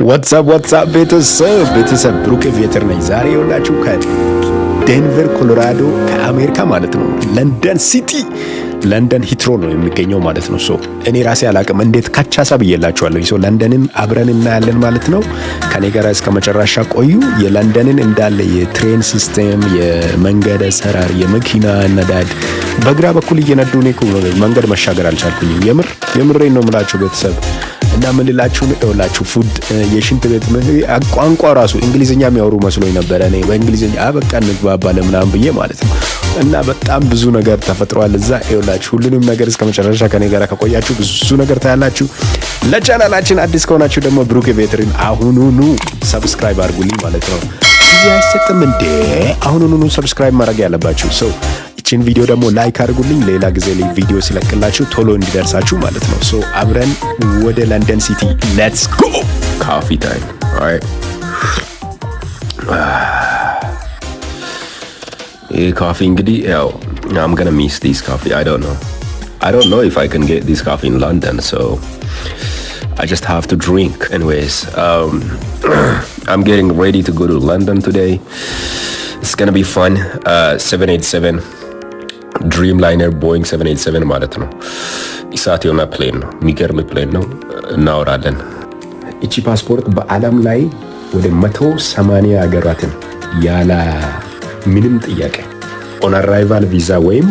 ዋትሳፕ ቤተሰብ ብሩክ ቪየተር ነኝ። ዛሬ የሆናችሁ ከዴንቨር ኮሎራዶ ከአሜሪካ ማለት ነው ለንደን ሲቲ ለንደን ሂትሮ ነው የሚገኘው ማለት ነው። ሶ እኔ ራሴ አላቅም እንዴት ካቻሳ ብዬላችኋለሁ። ሶ ለንደንን አብረን እናያለን ማለት ነው። ከኔ ጋር እስከ መጨረሻ ቆዩ። የለንደንን እንዳለ የትሬን ሲስተም፣ የመንገድ አሰራር፣ የመኪና ነዳድ በግራ በኩል እየነዱ እኔ መንገድ መሻገር አልቻልኩኝም። የምሬን ነው የምላችሁ ቤተሰብ እና ምን ልላችሁ ነው ፉድ የሽንት ቤት ቋንቋ ራሱ እንግሊዝኛ የሚያወሩ መስሎኝ ነበር። እኔ በእንግሊዝኛ በቃ እንግባባ ለምናምን ብዬ ማለት ነው። እና በጣም ብዙ ነገር ተፈጥሯል እዛ። ይኸውላችሁ ሁሉንም ነገር እስከ መጨረሻ ከኔ ጋር ከቆያችሁ ብዙ ነገር ታያላችሁ። ለቻናላችን አዲስ ከሆናችሁ ደግሞ ብሩክ ቪየተርን አሁኑኑ ሰብስክራይብ አድርጉልኝ ማለት ነው። እዚህ አይሰጥም እንዴ? አሁኑኑ ሰብስክራይብ ማድረግ ያለባችሁ ሰው ይህችን ቪዲዮ ደግሞ ላይክ አድርጉልኝ። ሌላ ጊዜ ላይ ቪዲዮ ሲለቅላችሁ ቶሎ እንዲደርሳችሁ ማለት ነው። ሶ አብረን ወደ ለንደን ሲቲ ሌትስ ጎ። ኮፊ ታይም ኦልራይት። ይህ ኮፊ እንግዲህ ያው I'm gonna miss this coffee. I don't know if I can get this coffee in London, so I just have to drink. Anyways, I'm getting ready to go to London today. It's gonna be fun. 787 Dreamliner Boeing 787 ማለት ነው። ኢሳት የሆነ ፕሌን ነው። የሚገርም ፕሌን ነው። እናወራለን። እቺ ፓስፖርት በዓለም ላይ ወደ 180 ሀገራትን ያለ ምንም ጥያቄ ኦን አራይቫል ቪዛ ወይም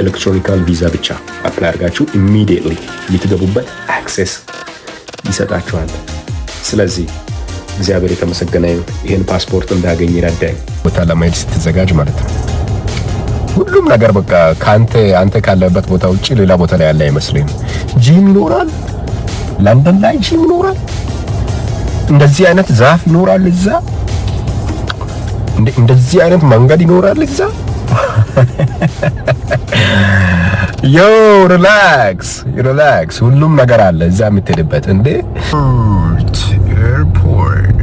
ኤሌክትሮኒካል ቪዛ ብቻ አፕላይ አድርጋችሁ ኢሚዲየትሊ የምትገቡበት አክሴስ ይሰጣችኋል። ስለዚህ እግዚአብሔር የተመሰገነ ይሁን ይሄን ፓስፖርት እንዳገኝ ይረዳኝ። ቦታ ለማየት ስትዘጋጅ ማለት ነው ሁሉም ነገር በቃ አንተ ካለበት ቦታ ውጪ ሌላ ቦታ ላይ ያለ አይመስልም። ጂም ይኖራል፣ ለንደን ላይ ጂም ይኖራል፣ እንደዚህ አይነት ዛፍ ይኖራል እዛ፣ እንደዚህ አይነት መንገድ ይኖራል እዛ። ዮ ሪላክስ ሁሉም ነገር አለ እዛ የምትሄድበት እንዴ ኤርፖርት።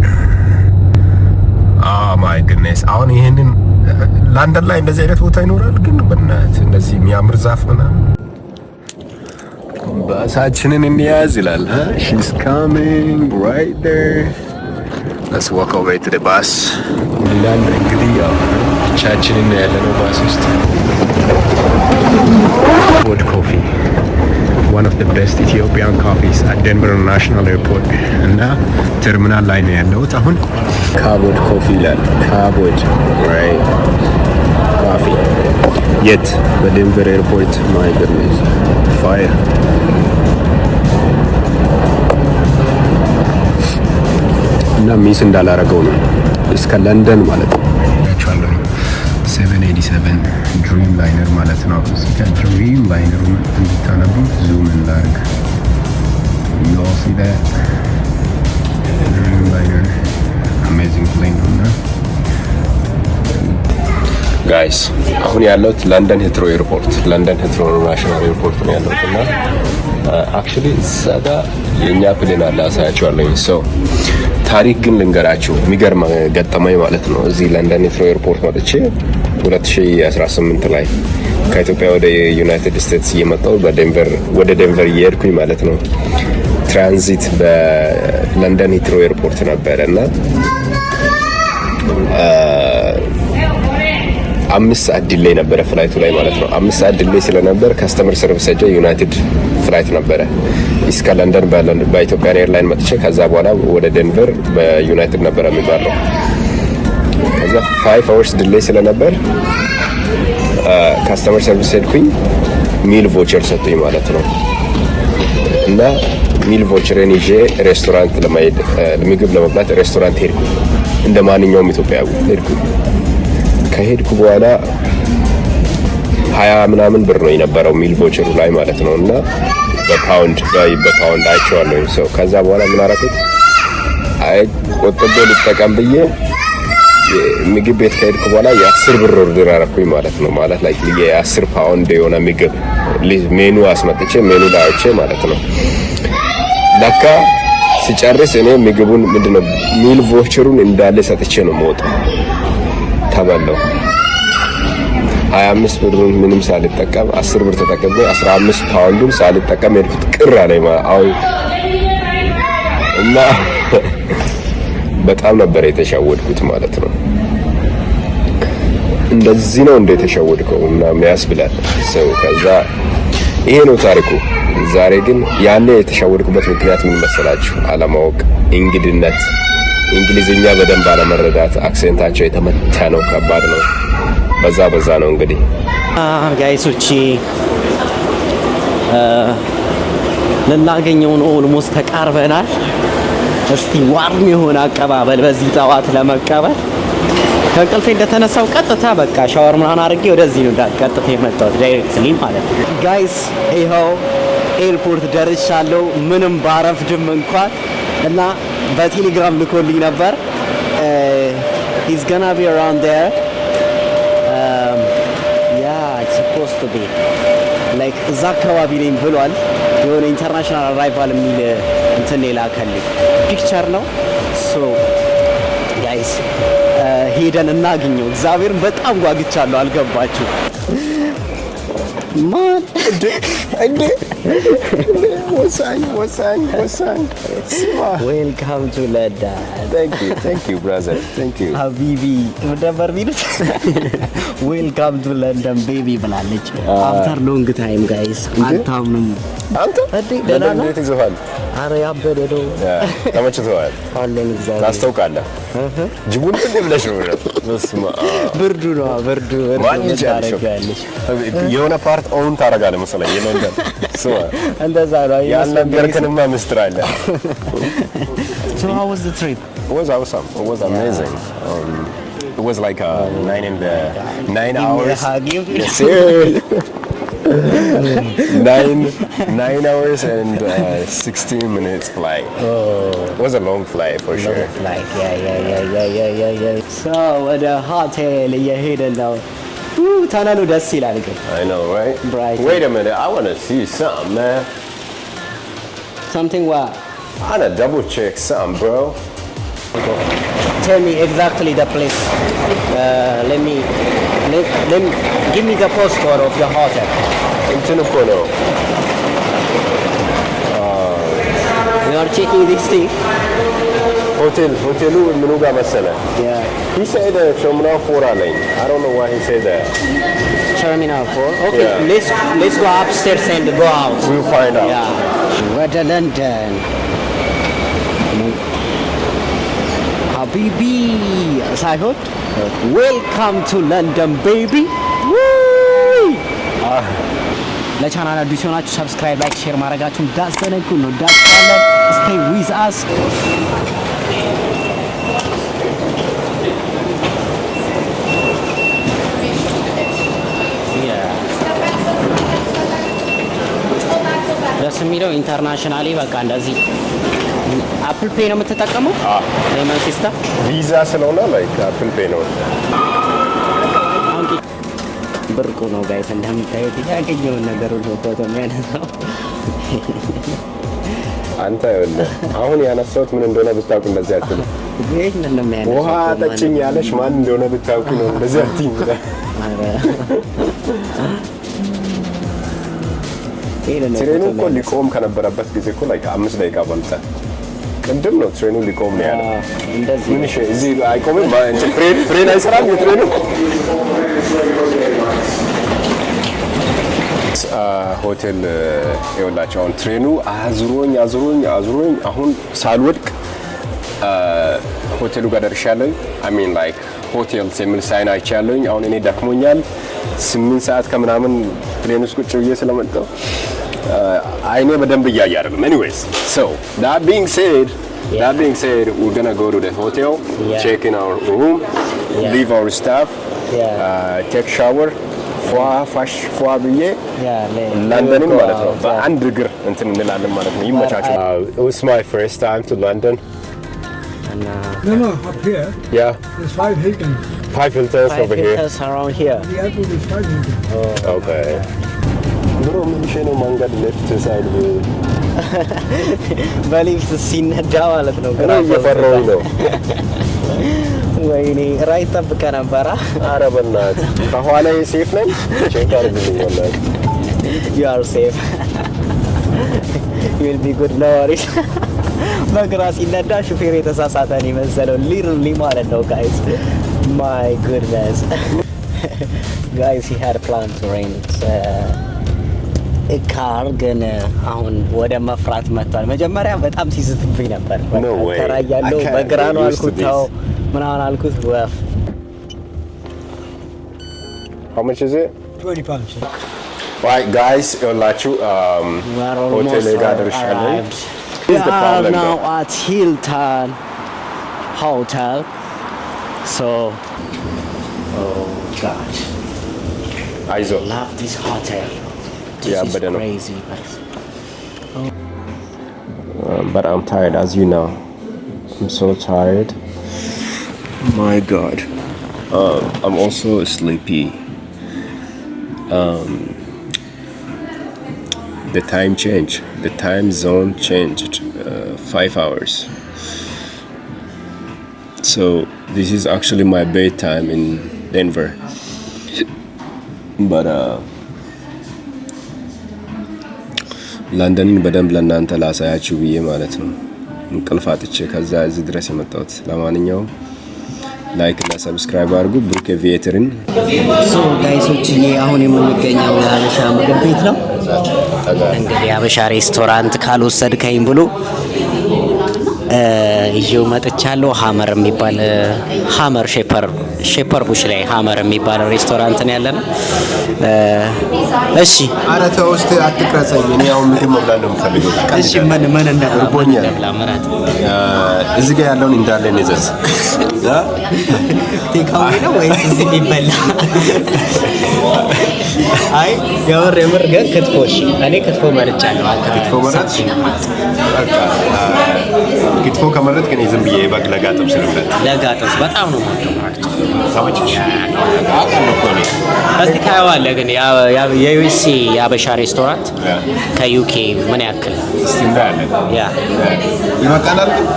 ማይ ጉድነስ አሁን ይሄንን ለንደን ላይ እንደዚህ አይነት ቦታ ይኖራል ግን በእናትህ እንደዚህ የሚያምር ዛፍ ምናምን። ባሳችንን እንያዝ ይላል። she's coming right there. let's walk over to the bus ይላል። እንግዲህ ያው ብቻችንን ያለነው ባስ ውስጥ wood coffee, one of the best Ethiopian coffees at Denver International Airport እና ተርሚናል ላይ ነው ያለሁት አሁን። ካቦድ ኮፊ ይላል። ካቦድ right coffee የት? በዴንቨር ኤርፖርት። my goodness fire እና ሚስ እንዳላረገው ነው እስከ ለንደን ማለት ነው። 787 ድሪም ላይነር ማለት ነው። እዚህ ጋር ድሪም ላይነሩን እንድታነቡ ዙም እንዳርግ you all see that ድሪም ላይነር amazing plane ነው ጋይስ። አሁን ያለሁት ለንደን ሂትሮ ኤርፖርት፣ ለንደን ሂትሮ ናሽናል ኤርፖርት ነው ያለሁት እና አክቹሊ እዛ ጋር የኛ ፕሌን አለ አሳያችኋለሁ። ሰው ታሪክ ግን ልንገራችሁ የሚገርም ገጠመኝ ማለት ነው። እዚህ ለንደን ሂትሮ ኤርፖርት መጥቼ 2018 ላይ ከኢትዮጵያ ወደ ዩናይትድ ስቴትስ እየመጣሁ ወደ ዴንቨር እየሄድኩኝ ማለት ነው። ትራንዚት በለንደን ሂትሮ ኤርፖርት ነበረ እና 5 ሰዓት ዲሌይ ነበረ ፍላይቱ ላይ ማለት ነው። 5 ሰዓት ዲሌይ ስለነበር ካስተመር ሰርቪስ ሄጄ ዩናይትድ ፍላይት ነበረ እስከ ለንደን በኢትዮጵያ ኤርላይን መጥቼ ከዛ በኋላ ወደ ዴንቨር በዩናይትድ ነበረ የሚባለው። ከዛ 5 hours ዲሌይ ስለነበር ካስተመር ሰርቪስ ሄድኩኝ። ሚል ቮቸር ሰጡኝ ማለት ነው እና ሚል ቮቸርን ይዤ ሬስቶራንት ለማሄድ ምግብ ለመብላት ሬስቶራንት ሄድኩ። እንደ ማንኛውም ኢትዮጵያዊ ሄድኩ። ከሄድኩ በኋላ 20 ምናምን ብር ነው የነበረው ሚል ቮቸሩ ላይ ማለት ነው እና በፓውንድ አይቼዋለሁ ሰው። ከዛ በኋላ ምን አደረኩት? ቆጥቤ ልጠቀም ብዬ ምግብ ቤት ከሄድኩ በኋላ የ10 ብር ኦርደር አደረኩኝ ማለት ነው። ማለት ላይ የ10 ፓውንድ የሆነ ምግብ ሜኑ አስመጥቼ ሜኑ ላይ አይቼ ማለት ነው። ለካ ሲጨርስ እኔ ምግቡን ምንድነው ሚል ቮቸሩን እንዳለ ሰጥቼ ነው የምወጣው። ተበላው 25 ብሩን ምንም ሳልጠቀም 10 ብር ተጠቅሜ 15 ፓውንዱን ሳልጠቀም ሄድኩት። ቅር አለኝ እና በጣም ነበር የተሻወድኩት ማለት ነው። እንደዚህ ነው እንደ የተሻወድከው እና የሚያስብላል ሰው። ከዛ ይሄ ነው ታሪኩ። ዛሬ ግን ያኔ የተሻወድኩበት ምክንያት ምን መሰላችሁ? አለማወቅ፣ እንግድነት፣ እንግሊዝኛ በደንብ አለመረዳት፣ አክሴንታቸው የተመታ ነው፣ ከባድ ነው። በዛ ነው እንግዲህ ጋይሶቼ ልናገኘው ነው። ኦልሞስት ተቃርበናል። እስቲ ዋርም የሆነ አቀባበል በዚህ ጠዋት ለመቀበል ከእንቅልፌ እንደተነሳው ቀጥታ በቃ ሻወር ምናምን አድርጌ ወደዚህ ነው ቀጥታ የመጣሁት ዳይሬክትሊ ማለት ነው። ጋይስ ይኸው ኤርፖርት ደርሻለሁ፣ ምንም ባረፍድም እንኳን እና በቴሌግራም ልኮልኝ ነበር he's gonna be around there yeah it's supposed to be like እዛ አካባቢ ነኝ ብሏል። የሆነ ኢንተርናሽናል አራይቫል የሚል እንትን ሌላ ከልኝ ፒክቸር ነው። ሶ ጋይስ ሄደን እናገኘው። እግዚአብሔርን በጣም ጓግቻለሁ። አልገባችሁ ማን እንዴ ወሳኝ ዌልካም ቱ ለንደን። thank you brother, thank you ሀቢቢ ነበር ቢሉት ዌልካም ቱ ለንደን ቤቢ ብላለች። አፍተር ሎንግ ታይም ጋይስ። አታምኑም አንተ እንዴ ደህና ነው? እንዴት ይዘሃል? አረ ያበደ ነው። ተመችቶሃል? አለን እግዚአብሔር ታስታውቃለህ። ጅቡን ብለሽ ነው በስመ አብ ብርዱ ነው ብርዱ ማን ይቻለሽ? የሆነ ፓርት ኦን ታረጋለህ መሰለኝ የለንደን ስማ እንደዛ ነው ያልነገርከንማ ምስጢር አለ። So how was the trip? It was awesome. It was amazing. It was like 9 hours. Yes, sir. 9 hours and 16 minutes flight. It was a long flight for sure. Flight. Yeah. So ወደ ሆቴል እየሄድን ነው። ታናኑ ደስ ይላል ግን። I know, right? Brighton. Wait a minute. I want to see something, man. Something what? I want to double check something, bro. Tell me exactly the place. Let me give me the postcode of the hotel. እንትን እኮ ነው We are checking this thing. ሆቴሉ ምኑ ጋር መሰለ? Yeah. He said Terminal 4 አለኝ. I don't know why he said that. Terminal 4. Okay, Yeah. let's go upstairs and go out. We'll find out. Yeah. ወደ ለንደን ሀቢቢ ሳይሆን ዌልካም ቱ ለንደን ቤቢ። ለቻናል አዲስ ሆናችሁ ሰብስክራይብ፣ ላይክ፣ ሼር ማድረጋችሁን እንዳትዘነጉ። እንወዳችኋለን። ስቴይ ዊዝ አስ። ደስ የሚለው ኢንተርናሽናሊ በቃ እንደዚህ አፕል ፔይ ነው የምትጠቀመው? ፔመንት ሲስተም ቪዛ ስለሆነ ላይክ አፕል ፔይ ነው። ብርቁ ነው ጋይስ። እንደምታዩት ያገኘውን ነገር ሁሉ ፎቶ የሚያነሳው አንተ ይኸውልህ አሁን ያነሳሁት ምን እንደሆነ ብታውቅ እንደዚህ አትልም። ይሄንን ነው የሚያነሳው። ውሃ ጠጭኝ ያለሽ ማን እንደሆነ ብታውቂ ነው እንደዚህ አትይም። ትሬኑ እኮ ሊቆም ከነበረበት ጊዜ እኮ ላይክ 5 ደቂቃ በልጠ ቅድም ነው ትሬኑ ሊቆም ነው ያለው። እንደዚህ ምን እሺ እዚህ አይቆምም ማለት ፍሬን አይሰራም የትሬኑ ሆቴል ይኸውላችሁ አሁን ትሬኑ አዙሮኝ አሁን ሳልወድቅ ሆቴሉ ጋር ደርሻለሁ። አይ ሚን ላይክ ሆቴልስ የሚል ሳይን አይቻለሁኝ። አሁን እኔ ደክሞኛል 8 ሰዓት ከምናምን ፕሌን ውስጥ ቁጭ ብዬ ስለመጣሁ አይኔ በደንብ እያየ አይደለም። anyways so that being said we're gonna go to the hotel, check in our room, leave our stuff, take shower, ፏ ብዬ ለንደንን ማለት ነው በአንድ እግር እንትን እንላለን ማለት ነው። ይመቻችሁ። It was my first time to London. No, up here. Yeah. There's 5 Hiltons. 5 Hiltons over here. around here. The airport is 5 Hiltons. Okay. ብሮ ምን ነው መንገድ ሌፍት ሳይድ በሊፍት ሲነዳ ማለት ነው። እኔ እየፈራሁኝ ነው። ወይኔ ራይት ጠብቀህ ነበረ። ኧረ በእናትህ ከኋላዬ ሴፍ ነኝ። ቼክ አድርግልኝ ወላሂ። You are safe. You will be good, no worries. በግራ ሲነዳ ሹፌር የተሳሳተን የመሰለው ሊትራሊ ማለት ነው ጋይስ። ማይ ጉድነስ ጋይስ he had planned to rent ካር ግን አሁን ወደ መፍራት መጥቷል። መጀመሪያ በጣም ሲስትብኝ ነበር። ተራያለው በግራ ነው አልኩት፣ ታው ምናምን አልኩት። ወፍ How much is it? £20. Right guys, ይኸውላችሁ ሆቴል ጋር ደርሻለሁ። We are now at Hilton Hotel. So oh god, አይዞ love this hotel. Yeah, This but is no. crazy guys. But I'm tired as you know. I'm so tired. My god. I'm also sleepy. The time changed. The time zone changed 5 hours. So this is actually my bedtime in Denver. But ለንደንን በደንብ ለእናንተ ላሳያችሁ ብዬ ማለት ነው እንቅልፍ አጥቼ ከዛ እዚህ ድረስ የመጣሁት። ለማንኛውም ላይክ እና ሰብስክራይብ አድርጉ ብሩክ ቪኤተርን። ሶ ጋይሶች አሁን የምንገኘው የሀበሻ ምግብ ቤት ነው። እንግዲህ የሀበሻ ሬስቶራንት ካልወሰድከኝ ብሎ ይዤው መጥቻለሁ። ሀመር የሚባል ሀመር ሼፐር ቡሽ ላይ ሀመር የሚባል ሬስቶራንት ነው ያለነው። እሺ ኧረ ተው እስኪ አትቅረጸኝ። እኔ አሁን ምግብ መብላት ነው የምፈልገው። እሺ ምን እንደብላ ምራት እዚህ ጋር ያለውን እንዳለ ነዘዝ ቴካዊ ነው ወይስ እዚህ የሚበላ? አይ የምር ግን ክትፎ። እሺ እኔ ክትፎ መርጫለሁ። ክትፎ መረጥሽ? ክትፎ ከመረጥ ግን ዝም ብዬ በግ ለጋ ጥብስ ልብለት። ለጋ ጥብስ በጣም ነው የምወደው ማለት ነው። ታውቂሽ? አውቃለሁ እኮ እኔ። እስቲ ታየዋለህ ግን የዩሲ የሀበሻ ሬስቶራንት ከዩኬ ምን ያክል እስቲ እናያለን። ያ ይመጣናል ግን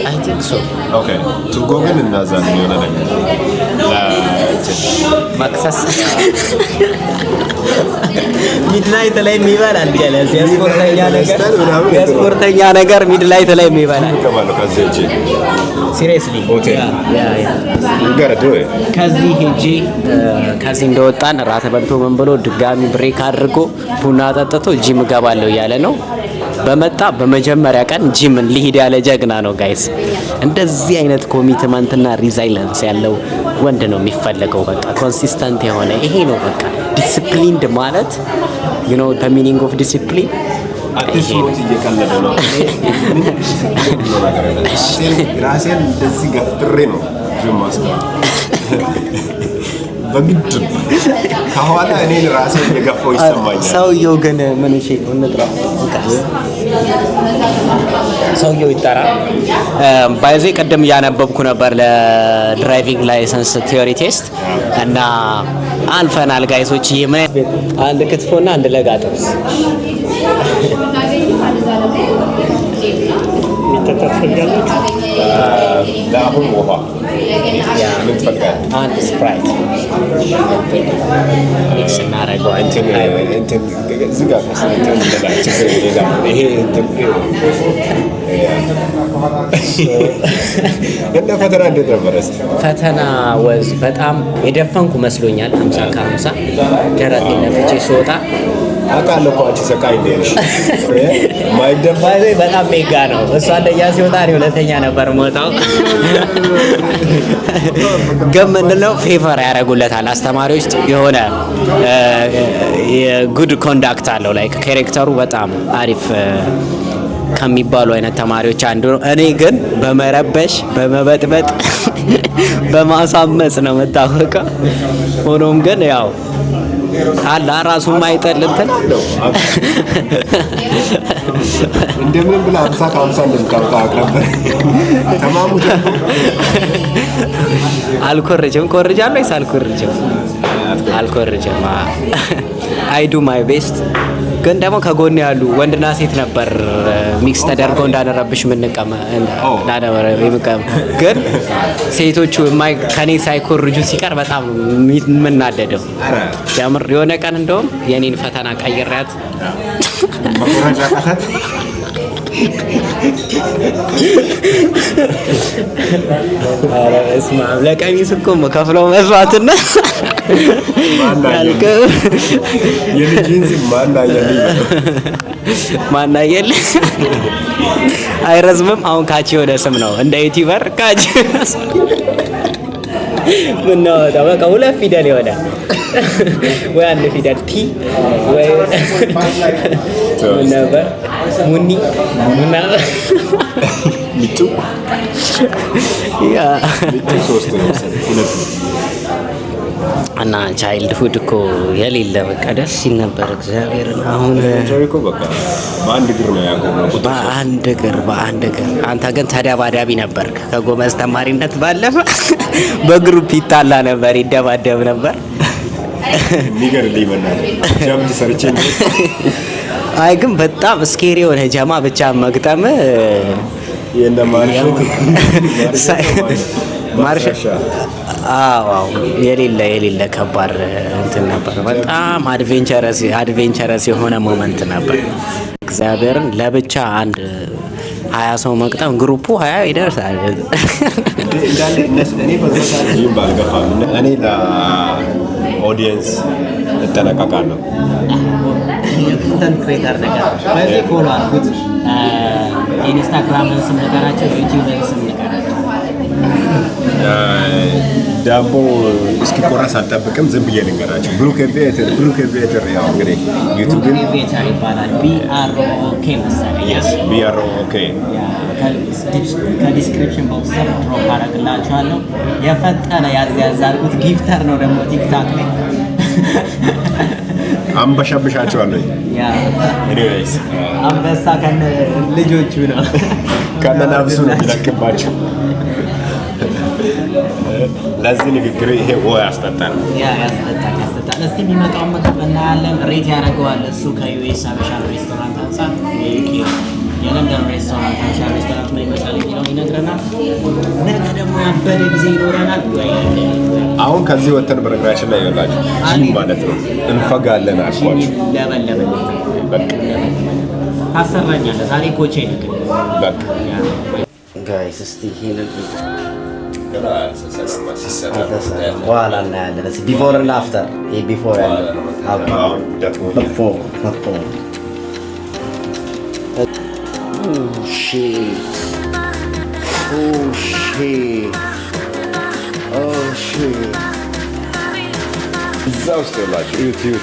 አይ ቲንክ ሶ። ኦኬ ቱጎ ግን እናዛለን የሆነ ነገር ማክሰስ ሚድናይት ላይ የሚበላል ጀለስ የስፖርተኛ ነገር ሚድናይት ላይ የሚበላል ሲሪየስሊ ከዚህ ሄጄ ከዚህ እንደወጣን ራት በልቶ ምን ብሎ ድጋሚ ብሬክ አድርጎ ቡና ጠጥቶ ጂም እገባለሁ እያለ ነው። በመጣ በመጀመሪያ ቀን ጂም ሊሄድ ያለ ጀግና ነው ጋይስ። እንደዚህ አይነት ኮሚትመንትና ሪዛይለንስ ያለው ወንድ ነው የሚፈለገው። በቃ ኮንሲስተንት የሆነ ይሄ ነው በቃ ዲሲፕሊንድ ማለት you know the meaning of discipline። እየቀለደ ነው። ራሴን እንደዚህ ገፍትሬ ነው ጂም ማስገባ በግድ ከኋላ እኔ ራሴን እየገፋው ይሰማኛል። ሰውየው ግን ምን እሺ እንጥራ ሰውየው ይጠራ። ባይዜ ቀደም እያነበብኩ ነበር ለድራይቪንግ ላይሰንስ ቲዮሪ ቴስት እና አልፈናል ጋይሶች። ምን አንድ ክትፎና አንድ ለጋ ጥብስ ለአሁን ውሃ ምን ትፈልጋለህ? አንድ ስፕራይት ሚክስ እናደርገዋለን። እዚህ ጋር እና ፈተና እንዴት ነበር? ፈተና ወዝ በጣም የደፈንኩ መስሎኛል። 50 ከ50 ደረቴን ነፍቼ ስወጣ አውቃለሁ እኮ አንቺ ሰቃይ ነሽ። ማይደፋ በጣም ሜጋ ነው። እሱ አንደኛ ሲወጣ እኔ ሁለተኛ ነበር የምወጣው። ግን ምንድነው ፌቨር ያደርጉለታል አስተማሪዎች። የሆነ የጉድ ኮንዳክት አለው ላይክ ካራክተሩ በጣም አሪፍ ከሚባሉ አይነት ተማሪዎች አንዱ ነው። እኔ ግን በመረበሽ በመበጥበጥ በማሳመጽ ነው የምታወቀው። ሆኖም ግን ያው አላ ራሱ ማይጠል እንትን እንደምን ብላ 50 ከ50 እንደምታወጣ ነበር። ተማሙ አልኮርጅም ኮርጃለሁ ወይስ አልኮርጅም? አልኮርጅም። አይ ዱ ማይ ቤስት። ግን ደግሞ ከጎን ያሉ ወንድና ሴት ነበር ሚክስ ተደርገው እንዳደረብሽ ግን ሴቶቹ ከኔ ሳይኮርጁ ሲቀር በጣም የምናደደው ጀምር። የሆነ ቀን እንደውም የኔን ፈተና ቀይሬያት ኧረ በስመ አብ ለቀሚስ እኮ ከፍለው መስዋዕትነት ያልከው የልጅንስ ማናየልህ አይረዝምም። አሁን ካቺ የሆነ ስም ነው እንደ ዩቲዩበር ካቺ ምን ነው በቃ ሁለት ፊደል ይሆናል ወይ አንድ ፊደል ቲ ወይ ምን ነበር ሙኒ ሙና ሚቱ ያ ሚቱ ሶስት ነው ሁለት እና ቻይልድሁድ እኮ የሌለ በቃ ደስ ሲል ነበር። እግዚአብሔርን አሁን ጀሪኮ በቃ በአንድ እግር ነው ያቆመው። በአንድ እግር አንተ ግን ተደባዳቢ ነበርክ። ከጎመዝ ተማሪነት ባለፈ በግሩፕ ይጣላ ነበር፣ ይደባደብ ነበር። የሚገርልኝ መናገር ጀምድ ሰርቼ አይ ግን በጣም ስኬሪ የሆነ ጀማ ብቻ መግጠም ማርሻ አዎ የሌለ ከባድ እንትን ነበር። በጣም አድቬንቸረስ የሆነ ሞመንት ነበር። እግዚአብሔርን ለብቻ አንድ 20 ሰው መቅጠም ግሩፑ 20 ይደርሳል። እኔ ለኦዲየንስ እጠነቀቃለሁ። ኮንተንት ክሬተር ነገር በዚህ ፎሎ አድርጉት። ኢንስታግራምን ስም ነገራቸው፣ ዩቲዩብን ስም ነገራቸው። ዳቦ እስኪቆረስ አልጠብቅም፣ ዝም ብዬ ልንገራቸው። ብሩክ ኤቪዬተር ያው እንግዲህ ዩቲዩብ ኤቪዬተር ይባላል። BROK መሰለኝ። BROK ከዲስክሪፕሽን ቦክስ ስር ድሮፕ አደርግላችኋለሁ። የፈጠነ ያዝ አድርጉት። ጊፍተር ነው ደግሞ ቲክታክ ላይ አንበሻብሻቸዋለሁ። ኤኒዌይስ አንበሳ ከነ ልጆቹ ነው ከነናብሱ ነው የሚለቅባቸው። ለዚህ ንግግር ይሄ ያስጠጣል። ያስጠጣል። እስቲ የሚመጣውን ምግብ እናያለን። ሬት ያደርገዋል እሱ ከዩኤስ አበሻ ሬስቶራንት አንጻር የለንደን ሬስቶራንት አበሻ ሬስቶራንት ነው ይመስላል የሚለው ይነግረናል። ነገ ደግሞ ያበደ ጊዜ ይኖረናል። አሁን ከዚህ ወተን በነገራችን ላይ ይወላችሁ ጂም ማለት ነው እንፈጋለን አልኳችሁ። ለበለበ በቃ ታሰራኛለህ ዛሬ ኮቼ ልክ በቃ ጋይስ እስቲ ይሄንን በኋላ እናያለን። እስኪ ቢፎር እና አፍተር። ይሄ ቢፎር ያለው እዛ ውስጥ ያላችሁ ዩቲዩብ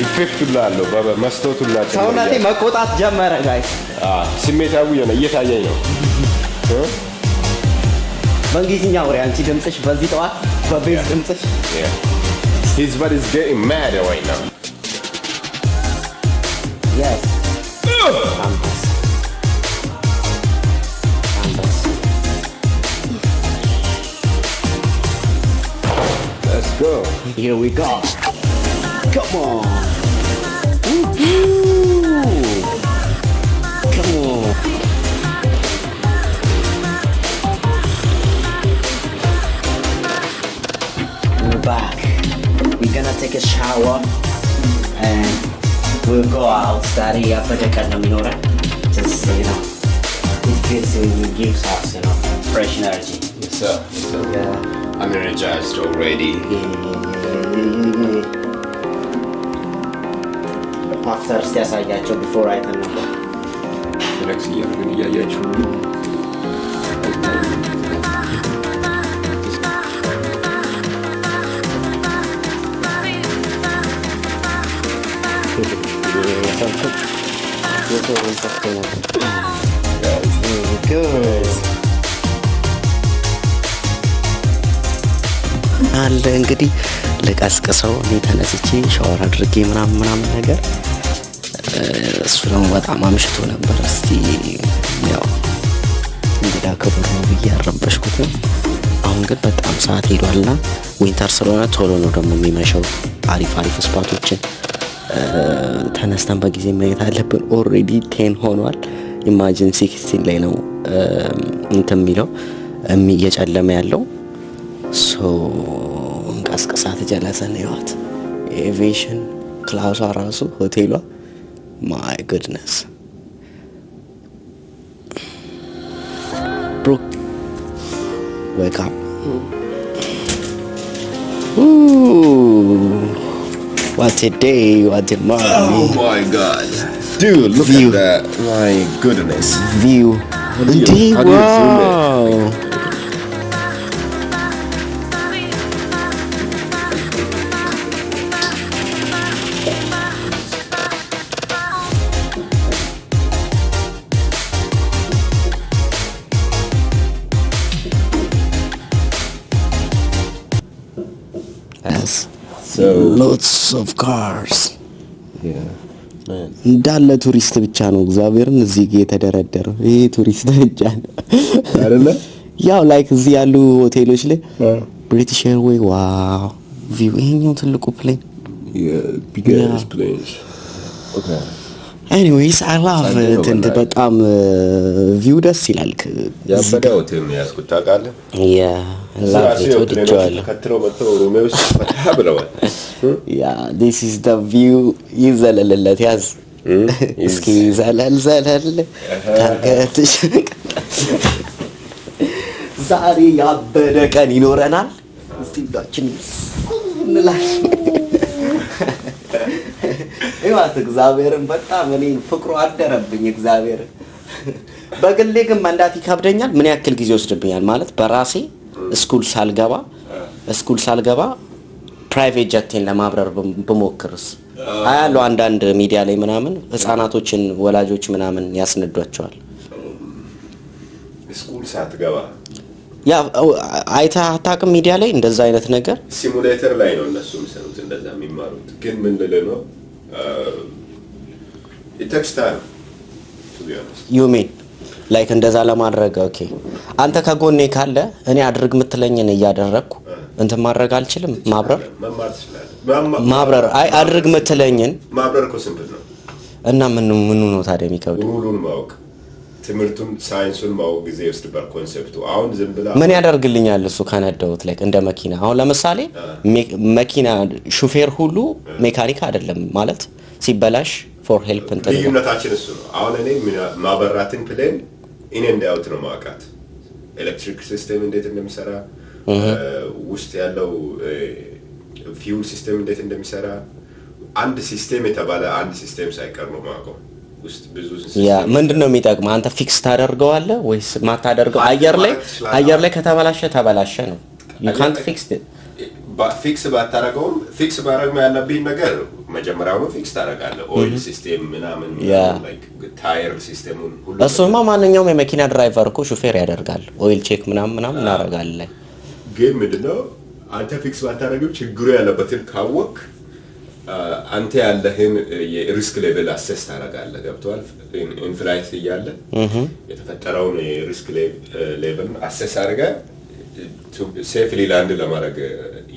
ኢፌክት ላለው በመስታወቱና ሰውነቴ መቆጣት ጀመረ ጋይስ። ስሜታዊ የሆነ እየታየኝ ነው። በእንግሊዝኛ ወሬ አንቺ ድምፅሽ በዚህ ጠዋት በቤዝ ድምፅሽ His body is getting mad right now. Yes. Let's go. Here we go. Come on. Come on. We're back. We're gonna take a shower and we'll go out. Study up at the Kanamura. Just it feels it gives us, fresh energy. Yes, sir. Yes, sir. Yeah. I'm energized already. After stairs I got you before I turn up. Relax here. I'm gonna get you. አለ እንግዲህ ልቀስቅሰው እኔ ተነስቼ ሻወር አድርጌ ምናምን ነገር እሱ ደግሞ በጣም አምሽቶ ነበር። እስቲ ያው እንግዳ ክቡር ነው ብዬ አልረበሽኩትም። አሁን ግን በጣም ሰዓት ሄዷልና ዊንተር ስለሆነ ቶሎ ነው ደግሞ የሚመሸው። አሪፍ ስፓቶችን ተነስተን በጊዜ ማየት አለብን። ኦልሬዲ 10 ሆኗል። ኢማጂን 16 ላይ ነው እንትን የሚለው እየጨለመ ያለው። ሶ እንቀስቅሳት ጀለሰን ይዋት ኤቪዬሽን ክላሷ ራሱ ሆቴሏ ማይ ጉድነስ Brooke, wake up. Ooh, what a day, what a morning. Oh my god. Dude, look View. at that. My goodness. View. How do you zoom Wow. Yes. So, Lots of cars. yeah. Man. እንዳለ ቱሪስት ብቻ ነው እግዚአብሔርን እዚህ ጋር የተደረደረው። ይሄ ቱሪስት ብቻ ነው አይደለ? ያው ላይክ እዚህ ያሉ ሆቴሎች ላይ ብሪቲሽ ኤርዌይ ዋው ቪው ይሄኛው ትልቁ ፕሌን biggest planes. Okay. ኤኒዌይስ አይ ላቭ እንትን በጣም ቪው ደስ ይላል። ያበደ ሆቴል ነው ያስኩት ታውቃለህ? ያ ላቭ ወድጄዋለሁ። ከተለው መጥተው ሮሜ ውስጥ ፈታ ብለዋል። ያ this is the view ይዘለልለት ያዝ እስኪ ዘለል ታርገትሽ ዛሬ ያበደ ቀን ይኖረናል። እስቲ ዳችን እንላለን። ይዋት እግዚአብሔርን በጣም እኔን ፍቅሩ አደረብኝ። እግዚአብሔር በግሌ ግን መንዳት ይከብደኛል። ምን ያክል ጊዜ ወስድብኛል ማለት በራሴ ስኩል ሳልገባ ፕራይቬት ጀቴን ለማብረር ብሞክርስ አያለው አንዳንድ ሚዲያ ላይ ምናምን ህፃናቶችን ወላጆች ምናምን ያስነዷቸዋል። ስኩል ሳትገባ ያ አይታ አታውቅም ሚዲያ ላይ እንደዛ አይነት ነገር ሲሙሌተር ላይ ነው እነሱ የሚሰሩት እንደዛ የሚማሩት። ግን ምን ልልህ ነው it takes time to be honest. you mean like እንደዛ ለማድረግ ኦኬ አንተ ከጎኔ ካለ እኔ አድርግ ምትለኝን እያደረግኩ እንትን ማድረግ አልችልም። መማር ትችላለህ። ማብረር አይ አድርግ ምትለኝን ማብረር እኮ ሲምፕል ነው። እና ምኑ ነው ታዲያ የሚከብድ? ሁሉን ማወቅ ትምህርቱን ሳይንሱን ማወቅ ጊዜ ይወስድባል። ኮንሴፕቱ አሁን ዝም ብላ ምን ያደርግልኛል እሱ ከነዳሁት ላይ እንደ መኪና አሁን ለምሳሌ መኪና ሹፌር ሁሉ ሜካኒክ አይደለም ማለት ሲበላሽ ፎር ሄልፕ እንትን ልዩነታችን እሱ ነው። አሁን እኔ ማበራትን ፕሌን ኢን ኤንድ አውት ነው ማውቃት። ኤሌክትሪክ ሲስተም እንዴት እንደሚሰራ ውስጥ ያለው ፊውል ሲስተም እንዴት እንደሚሰራ አንድ ሲስተም የተባለ አንድ ሲስተም ሳይቀር ነው ማውቀው። ውስጥ ብዙ ያ ምንድነው የሚጠቅመው? አንተ ፊክስ ታደርገዋለህ ወይስ ማታደርገው? አየር ላይ ከተበላሸ ተበላሸ ነው። you can't fix it ፊክስ ባታረገውም ፊክስ ባረግ ያለብኝ ነገር መጀመሪያው ፊክስ ታረጋለህ። ኦይል ሲስተም ምናምን like ታየር ሲስተሙን ሁሉ እሱማ ማንኛውም የመኪና ድራይቨር እኮ ሹፌር ያደርጋል። ኦይል ቼክ ምናምን እናደርጋለን። ግን ምንድነው አንተ ፊክስ ባታረገው ችግሩ ያለበትን ካወቅ አንተ ያለህን የሪስክ ሌቨል አሰስ ታረጋለህ። ገብቷል? ኢን ፍላይት እያለ የተፈጠረውን የሪስክ ሌቨል አሰስ አድርገህ ሴፍሊ ላንድ ለማድረግ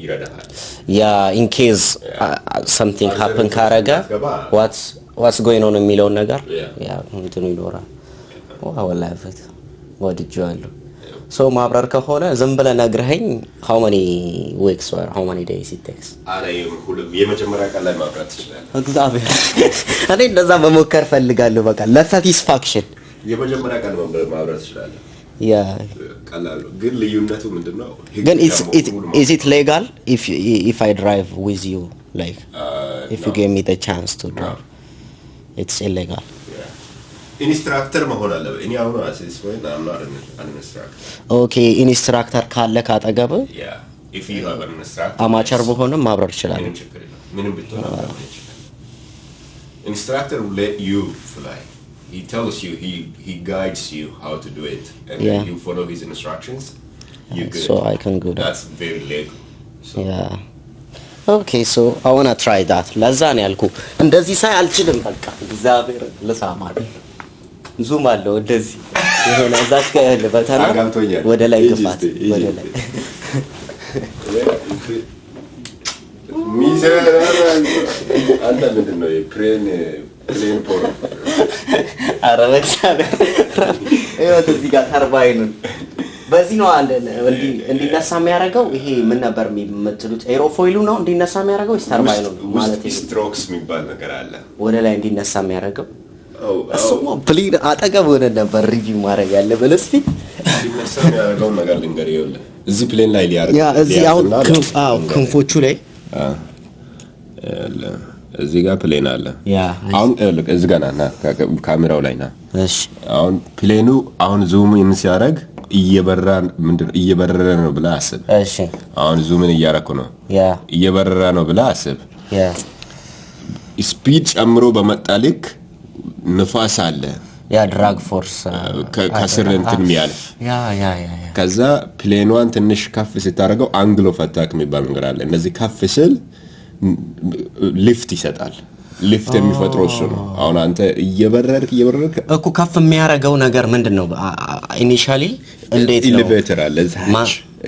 ይረዳሃል። ያ ኢን ኬዝ something happen ካረጋ what's going on የሚለውን ነገር ያ እንትኑ ይኖራል። ወላሂ ፈት ወድጄዋለሁ። ሶ ማብረር ከሆነ ዝም ብለህ ነግረኸኝ how many weeks or how many days it takes? የመጀመሪያ ቀን ላይ ማብራት ትችላለህ። እግዚአብሔር እኔ እንደዛ መሞከር ፈልጋለሁ። በቃ ለሳቲስፋክሽን የመጀመሪያ ቀን ማብራት ትችላለህ። ያ ቀላል ግን ልዩነቱ ምንድነው? ግን is it legal if I drive with you like if you give me the chance to drive? It's illegal. ኢንስትራክተር መሆን አለበት። እኔ አሁን አሲስ ወይ አምናር ኢንስትራክተር ኦኬ ኢንስትራክተር ካለ ካጠገብ ያ if you have an instructor አማቸር በሆነም ማብረር ይችላል። ምንም ብትሆን ማብረር ይችላል። ኢንስትራክተር will let you fly. He tells you, he guides you how to do it, and then you follow his instructions. You good. So I can go. That's very legal. So yeah. Okay, so I want to try that. ለዛ ነው ያልኩ እንደዚህ ሳይ አልችልም። በቃ እግዚአብሔር ልሳማል ዙም አለው እንደዚህ የሆነ እዛች ጋር ያለ በተና ወደ ላይ ግፋት ወደ ላይ ሚዘራ አንተ ምንድን ነው የፕሌን ፖር አረበቻ እዩት እዚህ ጋር ተርባይኑን በዚህ ነው አንደ እንዲነሳ የሚያደርገው። ይሄ ምን ነበር የምትሉት? ኤሮፎይሉ ነው እንዲነሳ የሚያደርገው ወይስ ተርባይኑ ነው ማለት ነው? ስትሮክስ የሚባል ነገር አለ ወደ ላይ እንዲነሳ የሚያደርገው። እሱማ ፕሌን አጠገብ ሆነ ነበር ሪቪው ማድረግ ያለብን። እስቲ ሲነሳ የሚያደርገውን ነገር ልንገርህ። ይኸውልህ እዚህ ፕሌን ላይ ሊያደርግ ያ እዚህ አሁን ክንፎቹ ላይ እዚህ ጋር ፕሌን አለ። ያ አሁን ይኸውልህ እዚህ ጋር ና ካሜራው ላይ ና። እሺ አሁን ፕሌኑ አሁን ዙም ኢን ሲያደርግ እየበረረ ነው ብለህ አስብ። እሺ አሁን ዙምን እያደረኩ ነው። ያ እየበረረ ነው ብለህ አስብ። ያ ስፒድ ጨምሮ በመጣ ልክ ንፋስ አለ። ያ ድራግ ፎርስ ከስር እንትን የሚያልፍ ያ ከዛ ፕሌኗን ትንሽ ከፍ ስታደርገው አንግል ኦፍ አታክ የሚባል ነገር አለ። እነዚህ ከፍ ስል ሊፍት ይሰጣል። ሊፍት የሚፈጥረው እሱ ነው። አሁን አንተ እየበረርክ እኮ ከፍ የሚያደርገው ነገር ምንድነው? ኢኒሺያሊ እንዴት ነው? ኤሌቬተር አለ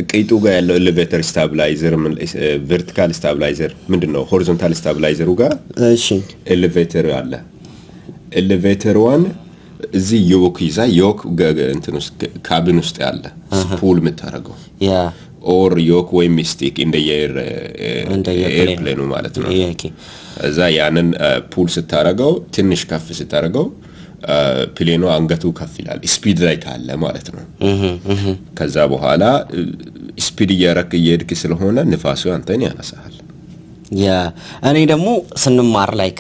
ቂጡ ጋር ያለው ኤሌቬተር ስታቢላይዘር፣ ቨርቲካል ስታቢላይዘር ምንድነው? ሆሪዞንታል ስታቢላይዘሩ ጋር እሺ ኤሌቬተር አለ። ኤሌቬተር ዋን እዚህ ዮክ ይዛ ዮክ እንትን ውስጥ ካቢን ውስጥ ያለ ስፑል የምታደርገው ያ ኦር ዮክ ወይ ሚስቲክ እንደ ኤርፕሌኑ ማለት ነው። እዛ ያንን ፑል ስታደርገው ትንሽ ከፍ ስታደርገው ፕሌኑ አንገቱ ከፍ ይላል። ስፒድ ላይ ካለ ማለት ነው። ከዛ በኋላ ስፒድ እየሄድክ ስለሆነ ንፋሱ አንተን ያነሳል። ያ እኔ ደግሞ ስንማር ላይክ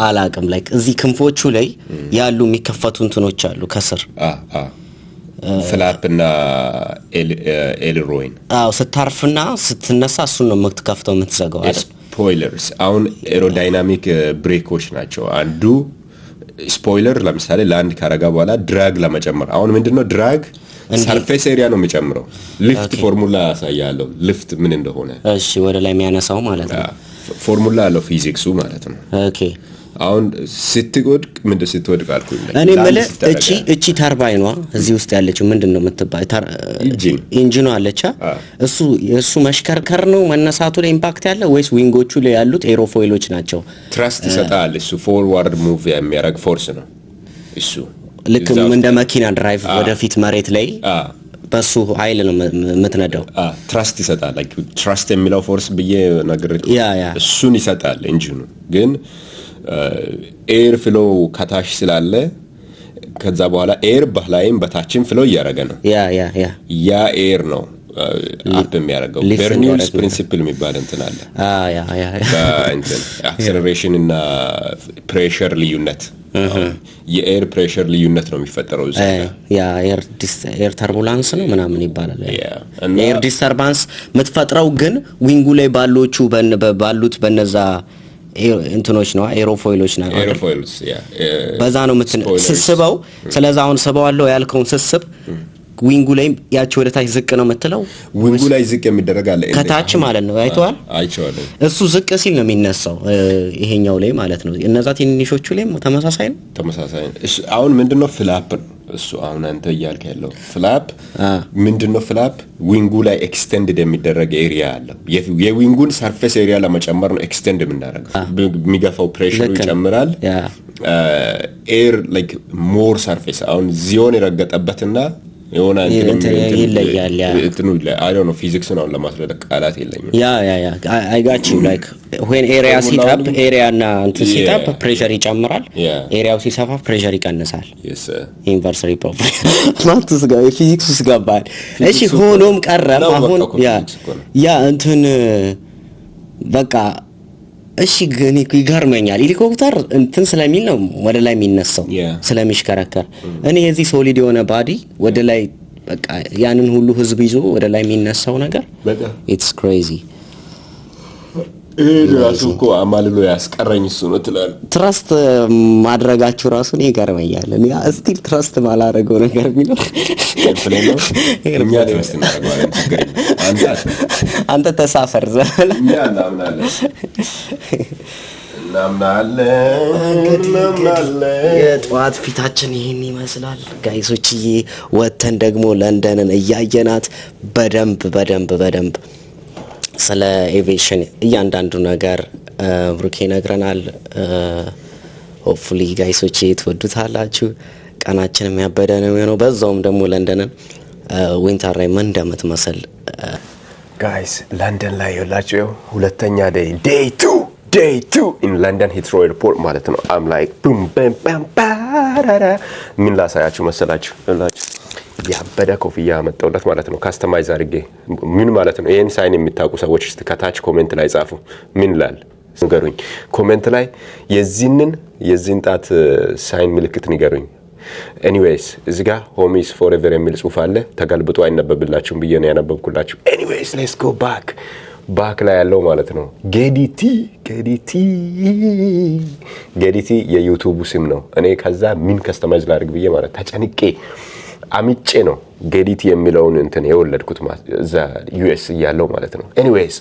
አላቅም ላይክ እዚህ ክንፎቹ ላይ ያሉ የሚከፈቱ እንትኖች አሉ ከስር ፍላፕ እና ኤልሮይን ስታርፍና ስትነሳ እሱን ነው የምትከፍተው የምትዘጋው አይደል? ስፖይለርስ አሁን ኤሮዳይናሚክ ብሬኮች ናቸው። አንዱ ስፖይለር ለምሳሌ ላንድ ካረጋ በኋላ ድራግ ለመጨመር አሁን ምንድነው ድራግ ሰርፌስ ኤሪያ ነው የሚጨምረው። ሊፍት ፎርሙላ ያሳያለሁ ሊፍት ምን እንደሆነ። እሺ ወደ ላይ የሚያነሳው ማለት ነው። ፎርሙላ አለው ፊዚክሱ ማለት ነው። ኦኬ አሁን ስትወድቅ አልኩኝ እኔ ማለት እቺ ተርባይኗ እዚህ ውስጥ ያለችው ምንድነው የምትባይ? ኢንጂኑ አለቻ እሱ መሽከርከር ነው መነሳቱ ላይ ኢምፓክት ያለው ወይስ ዊንጎቹ ላይ ያሉት ኤሮፎይሎች ናቸው? ትራስት ይሰጣል። እሱ ፎርዋርድ ሙቭ የሚያደርግ ፎርስ ነው። እሱ ልክ እንደ መኪና ድራይቭ ወደፊት መሬት ላይ በሱ ኃይል ነው የምትነዳው። ትራስት ይሰጣል። ላይክ ትራስት የሚለው ፎርስ ብዬ ነገር እሱን ይሰጣል ኢንጂኑ ግን ኤር ፍሎ ከታች ስላለ ከዛ በኋላ ኤር በላይም በታችም ፍሎ እያደረገ ነው። ያ ኤር ነው አፕ የሚያደርገው። በርኒውልስ ፕሪንሲፕል የሚባል እንትን አለ። እንትን አክሰለሬሽን እና ፕሬሸር ልዩነት የኤር ፕሬሸር ልዩነት ነው የሚፈጠረው እዛ ኤር ተርቡላንስ ነው ምናምን ይባላል። ኤር ዲስተርባንስ የምትፈጥረው ግን ዊንጉ ላይ ባሉት በነዛ እንትኖች ነው ኤሮፎይሎች ነው። በዛ ነው ስስበው። ስለዚህ አሁን ስበዋለው ያልከውን ስስብ ዊንጉ ላይ ያቺ ወደ ታች ዝቅ ነው የምትለው። ዊንጉ ላይ ዝቅ የሚደረግ አለ ከታች ማለት ነው። አይተዋል። እሱ ዝቅ ሲል ነው የሚነሳው ይሄኛው ላይ ማለት ነው። እነዛ ትንንሾቹ ላይ ተመሳሳይ ነው። አሁን ምንድነው ፍላፕ? እሱ አሁን አንተ እያልክ ያለው ፍላፕ ምንድነው? ፍላፕ ዊንጉ ላይ ኤክስቴንድ የሚደረግ ኤሪያ አለው። የዊንጉን ሰርፌስ ኤሪያ ለመጨመር ነው ኤክስቴንድ የምናደርገው። የሚገፋው ፕሬሸሩ ይጨምራል። ኤር ላይክ ሞር ሰርፌስ አሁን ዚዮን የረገጠበትና የሆነ ይለያል። አይ ዶንት ኖ ፊዚክስ ነው ለማስረዳት ቃላት የለኝም። አይ ጋት ዩ ላይክ when area ሲጣብ ኤሪያና እንትን ሲጣብ ፕሬሸር ይጨምራል። ኤሪያው ሲሰፋ ፕሬሸር ይቀንሳል። ኢንቨርሰሪ ፕሮፐርቲ ማትስ ጋር ፊዚክስ ውስጥ ገባል። እሺ ሆኖም ቀረም አሁን እንትን በቃ እሺ ግን ይገርመኛል። ሄሊኮፕተር እንትን ስለሚል ነው ወደ ላይ የሚነሳው ስለሚሽከረከር። እኔ የዚህ ሶሊድ የሆነ ባዲ ወደ ላይ በቃ ያንን ሁሉ ህዝብ ይዞ ወደ ላይ የሚነሳው ነገር ኢትስ ክሬዚ። ራሱ እኮ አማልሎ ያስቀረኝ እሱ ነው ትላል። ትራስት ማድረጋችሁ ራሱ ነው ይገርመኛል። እኔ እስቲል ትራስት ማላረገው ነገር ቢኖር እኛ ትራስት እናደርጋለን። አንተ ተሳፈር ዘለ የጠዋት ፊታችን ይህን ይመስላል ጋይሶችዬ። ወተን ደግሞ ለንደንን እያየናት በደንብ ስለ ኤቪዬሽን እያንዳንዱ ነገር ብሩኬ ነግረናል። ሆፕፉሊ ጋይሶቼ ትወዱታላችሁ። ቀናችን የሚያበደ ነው የሚሆነው። በዛውም ደግሞ ለንደንን ዊንተር ላይ ምን እንደምትመስል ጋይስ ለንደን ላይ ያላችሁ ሁለተኛ ዴይ 2 in London Heathrow Airport ማለት ነው። I'm like boom bam bam parara ምን ላሳያችሁ መሰላችሁ? ያበደ ኮፍያ አመጣውለት ማለት ነው ካስተማይዝ አድርጌ ምን ማለት ነው ይሄን ሳይን የሚታቁ ሰዎች እስቲ ከታች ኮሜንት ላይ ጻፉ ምን ይላል ንገሩኝ ኮሜንት ላይ የዚህን ጣት ሳይን ምልክት ንገሩኝ ኤኒዌይስ እዚህ ጋር ሆም ኢዝ ፎርኤቨር የሚል ጽሑፍ አለ ተገልብጦ አይነበብላችሁም ብዬ ነው ያነበብኩላችሁ ኤኒዌይስ ሌትስ ጎ ባክ ላይ ያለው ማለት ነው ጌዲቲ የዩቲዩብ ስም ነው እኔ ከዛ ምን ከስተማይዝ ላድርግ ብዬ ማለት ተጨንቄ አምጬ ነው ጌዲቲ የሚለውን እንትን የወለድኩት እዛ ዩኤስ ያለው ማለት ነው ኤኒዌይስ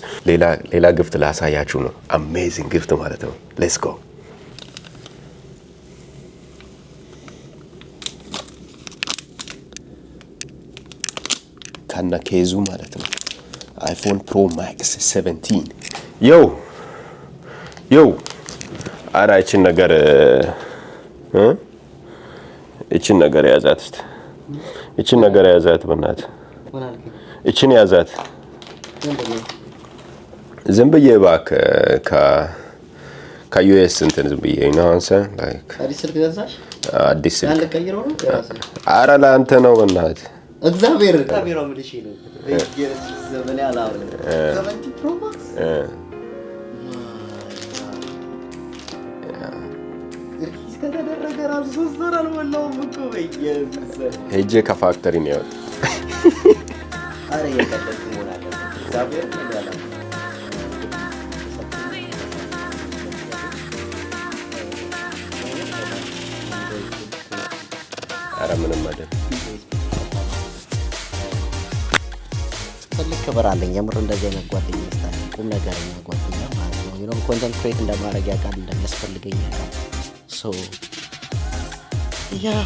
ሌላ ግፍት ላሳያችሁ ነው አሜዚንግ ግፍት ማለት ነው ሌትስ ጎ ካና ኬዙ ማለት ነው አይፎን ፕሮ ማክስ 17 ዮ አራ እቺን ነገር ያዛት እስቲ እቺን ነገር ያዛት በእናት እቺን ያዛት ዝም ብዬ ባክ ከዩኤስ እንትን ዝም ብዬ ነው አንተ ላይክ አዲስ ስልክ ገዛሽ አዲስ ስልክ አንተ ቀይሮ ነው አራ ለአንተ ነው በእናት እግዚአብሔር ካሜራ ምልሽ ነው በየረስ ዘመን ያላው 70 ፕሮ ማክስ ከተደረገ ራሱ 3 ወር አልሞላውም እኮ ሄጄ ከፋክተሪ ነው ያወጣ አረ የቀለድኩ ሆነ አለ እግዚአብሔር ያላ አረ ምንም አይደል ትልቅ ክብር አለኝ የምር እንደዚህ አይነት ጓደኛ ይስጣል ቁም ነገረኛ ጓደኛ ማለት ነው you know content create እንደማድረግ ያውቃል እንደሚያስፈልገኝ ያውቃል so yeah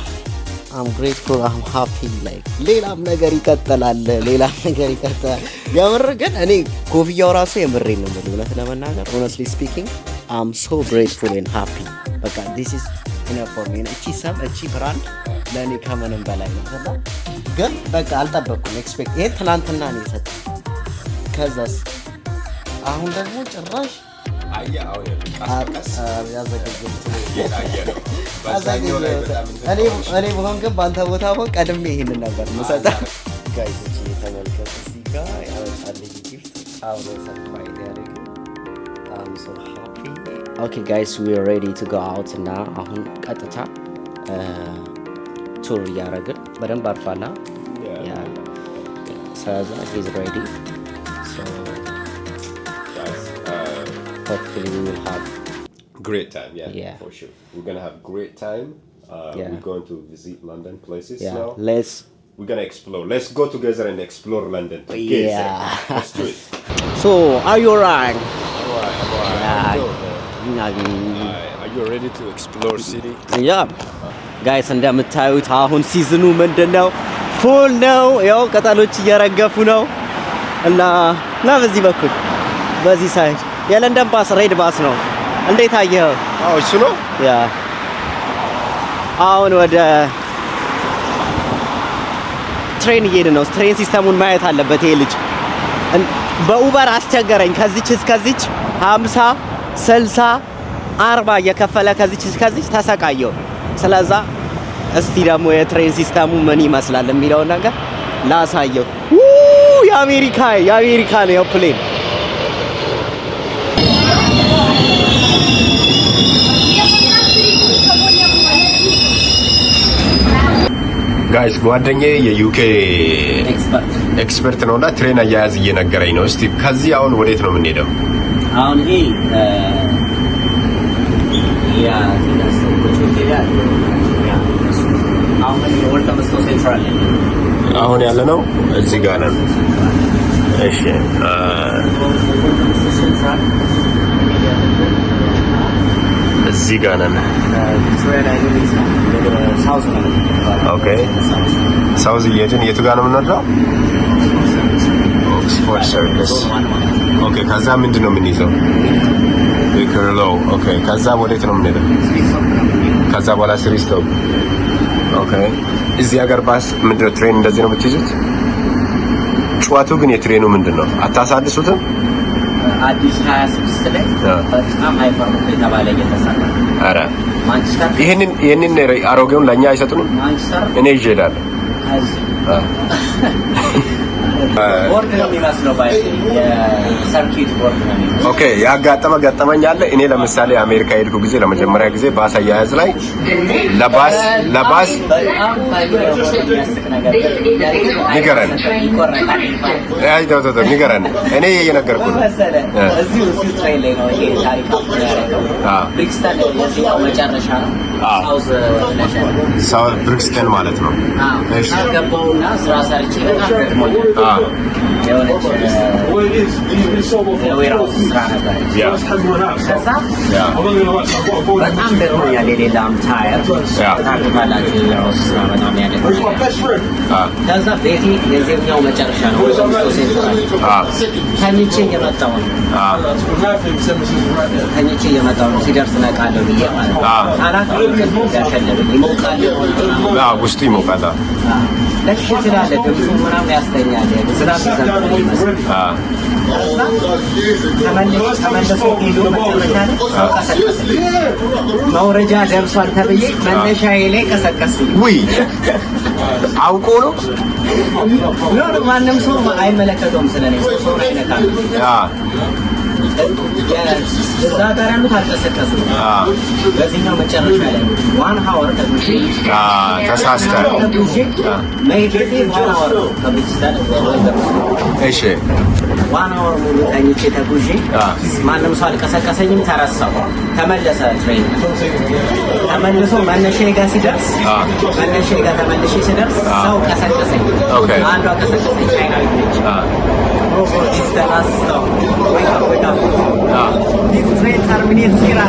I'm grateful I'm happy like ሌላም ነገር ይቀጥላል የምር ግን እኔ ኮፍያው ራሱ የምሬን ነው ማለት ለመናገር honestly speaking I'm so grateful and happy በቃ this is enough for me እቺ ብራንድ ለኔ ከመንም በላይ ነው ግን በቃ አልጠበቅኩም ኤክስፔክት ይሄ ትናንትና ነው የሰጠው ከዛስ አሁን ደግሞ ጭራሽ አያው ያቀስ ያዘገጀሁት እኔ በሆን ግን ባንተ ቦታ ሆን ቀድሜ ይሄንን ነበር መሰጠው ጋይስ ተመልከቱ እዚህ ጋር ያወጣልኝ ጊፍት አብሮ ሰርፕራይዝ ያደረገ I'm so happy okay guys we are ready to go out now አሁን ቀጥታ ቱር ያረጋግጥ በደንብ አርፋላ ያ ሳዛ he's ready so guys hopefully we will have great time yeah for sure we're going to have great time we're going to visit London places now we're going to explore let's go together and explore London together let's do it so are you alright are you ready to explore city yeah ጋይስ እንደምታዩት አሁን ሲዝኑ ምንድነው ፉል ነው ያው ቅጠሎች እየረገፉ ነው እና በዚህ በኩል በዚህ ሳይድ የለንደን ባስ ሬድ ባስ ነው እንዴት አየኸው እሱ ነው ያ አሁን ወደ ትሬን እየሄድን ነው ትሬን ሲስተሙን ማየት አለበት ይሄ ልጅ በኡበር አስቸገረኝ ከዚች እስከዚች 50 60 40 እየከፈለ ከዚች እስከዚች ተሰቃየው ስለዛ እስቲ ደግሞ የትሬን ሲስተሙ ምን ይመስላል የሚለው ነገር ላሳየው የአሜሪካ ነው ፕሌን ጋይስ ጓደኛዬ የዩኬ ኤክስፐርት ነውና ትሬን አያያዝ እየነገረኝ ነው እስቲ ከዚህ አሁን ወዴት ነው የምንሄደው አሁን ይሄ አሁን ያለ ነው እዚህ ጋር ነው እሺ እዚህ ጋር ነን ኦኬ ሳውዝ እየሄድን የቱ ጋር ነው የምንወርደው ኦክስፎርድ ሰርቪስ ኦኬ ከዛ ምንድን ነው የምንይዘው ዊከርሎ ኦኬ ከዛ ወዴት ነው የምንሄደው ከዛ በኋላ ስሪስቶፕ ኦኬ እዚህ ሀገር ባስ ምንድነው ትሬን እንደዚህ ነው የምትይዙት ጨዋቱ ግን የትሬኑ ምንድነው አታሳድሱትም አዲስ 26 ላይ በጣም ሃይፐር ነው የተባለ እየተሰራ አረ ማንቸስተር ይሄንን አሮጌውን ለኛ አይሰጡንም ማንቸስተር እኔ ይዤ እላለሁ ቦርድ ነው የሚመስለው የሰርኪት ቦርድ ነው። ኦኬ ያጋጠመ ገጠመኝ አለ። እኔ ለምሳሌ አሜሪካ ሄድኩ ጊዜ ለመጀመሪያ ጊዜ ባስ አያያዝ ላይ ለባስ ንገረን ንገረን። እኔ እየነገርኩ ነው። እዚሁ ትሬን ላይ ነው ይሄ ታሪክ ያደረገው። ብሪክስተን የዚህኛው መጨረሻ ነው። ሳውዝ ብሪክስተን ማለት ነው። እሺ ገባውና ስራ ሰርቼ በጣም ደክሞኛል። የሆነች የዌራውስ ስራ ነበር። በጣም ደክሞኛል። የሌላም ታየር ታድፋላችሁ። የዌራውስ ስራ በጣም ያደክሞኛል። ከዛ ቤቴ የዚህኛው መጨረሻ ነው። ተኝቼ እየመጣሁ ነው። ሲደርስ ነቃለሁ ብዬ ማለት ነው። አላት ያሸለበኝ ይሞቃል። ውስጡ ይሞቃል። ለሽ ትላለ ድምፁ ምናምን ያስተኛል። ዝናብ ይዘንባል ይመስል ተመልሶ ሄዶ መጨረሻ ላይ መውረጃ ደርሷል ተብዬ መነሻዬ ላይ ቀሰቀሱኝ። ውይ አውቆ ነው ማንም ሰው አይመለከተውም። ስለኔ ሰው አይነካም። እዛ ጋር ያሉት አልቀሰቀሱም። በዚህኛው መጨረሻ ላይ 1 hour ተጉዤ ተሳስተህ መሄዴ 1 hour ከብሪክስተን እሺ 1 hour ሙሉ ተኝቼ ተጉዤ ማንም ሰው አልቀሰቀሰኝም። ተረሳው። ተመለሰ ትሬን ተመልሶ መነሻዬ ጋር ሲደርስ መነሻዬ ጋር ተመልሼ ሲደርስ ሰው ቀሰቀሰኝ። አንዷ ቀሰቀሰኝ። ቻይናዊት ነች። This the last stop. Wake up. This train terminates here.